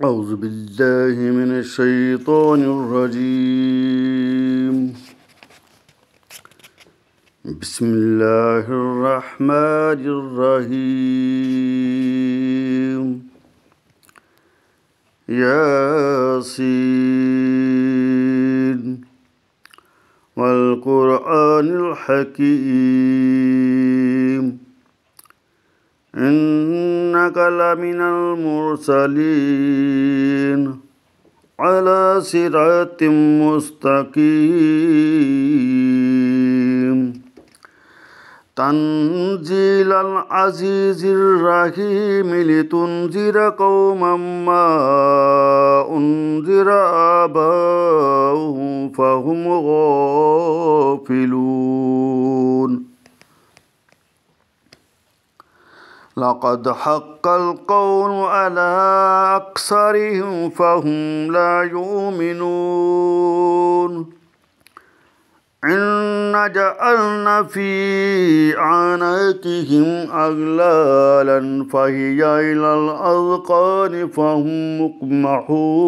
أعوذ بالله من الشيطان الرجيم. بسم الله الرحمن الرحيم. ياسين والقرآن الحكيم إنك لمن المرسلين على صراط مستقيم تنزيل العزيز الرحيم لتنذر قوما ما أنذر آباؤهم فهم غافلون. لقد حق القول على أكثرهم فهم لا يؤمنون. إنا جعلنا في أعناقهم أغلالا فهي إلى الأذقان فهم مقمحون.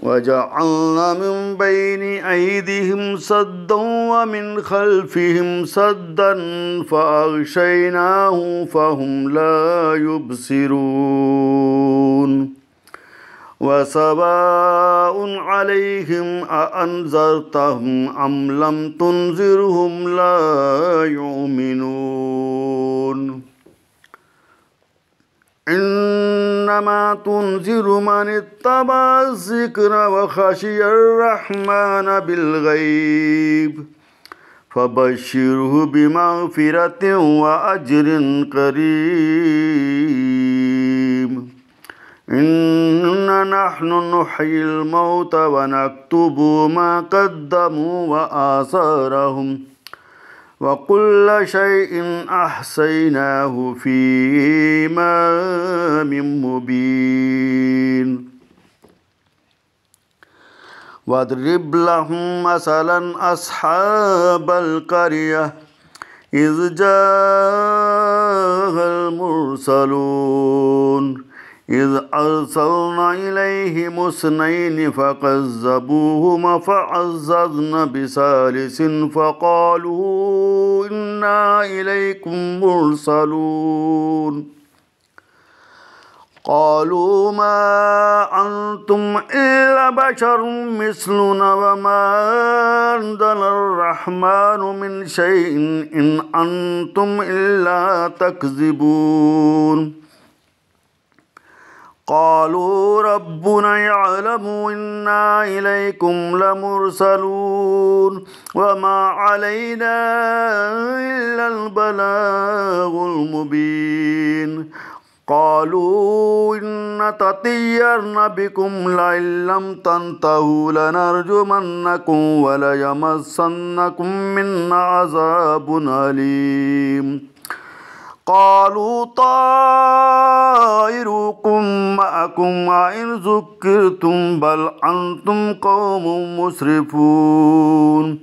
وجعلنا من بين أيديهم سدا ومن خلفهم سدا فأغشيناهم فهم لا يبصرون. وسواء عليهم أأنذرتهم أم لم تنذرهم لا يؤمنون. إنما تنذر من اتبع الذكر وخشي الرحمن بالغيب فبشره بمغفرة وأجر كريم. إنا نحن نحيي الموتى ونكتب ما قدموا وآثارهم وكل شيء أحصيناه في إمام مبين. واضرب لهم مثلا أصحاب القرية إذ جاء المرسلون إذ أرسلنا إليهم اثنين فكذبوهما فعززنا بثالث فقالوا إنا إليكم مرسلون. قالوا ما أنتم إلا بشر مثلنا وما أنزل الرحمن من شيء إن أنتم إلا تكذبون. قالوا ربنا يعلم إنا إليكم لمرسلون وما علينا إلا البلاغ المبين. قالوا إنا تطيرنا بكم لئن لم تنتهوا لنرجمنكم وليمسنكم منا عذاب أليم. قالوا طائركم معكم وإن ذكرتم بل أنتم قوم مسرفون.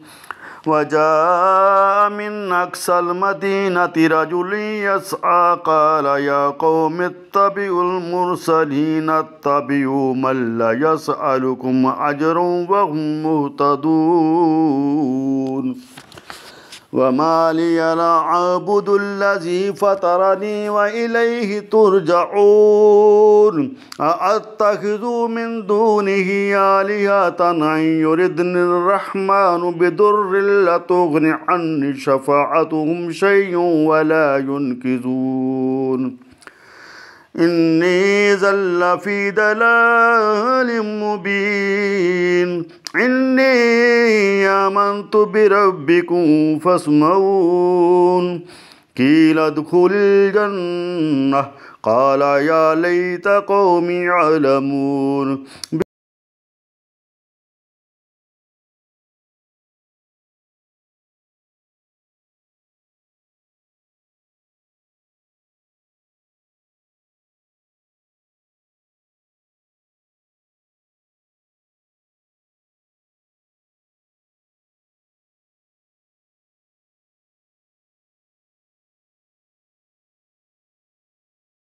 وجاء من أقصى المدينة رجل يسعى قال يا قوم اتبعوا المرسلين اتبعوا من لا يسألكم أجرا وهم مهتدون. وما لي لا أعبد الذي فطرني وإليه ترجعون. أأتخذ من دونه آلهة أن يردني الرحمن بضر لا تغن عني شفاعتهم شيئا ولا ينقذون. إني ذل في ضلال مبين. إني آمنت بربكم فاسمعون. قيل ادخل الجنة قال يا ليت قومي يعلمون.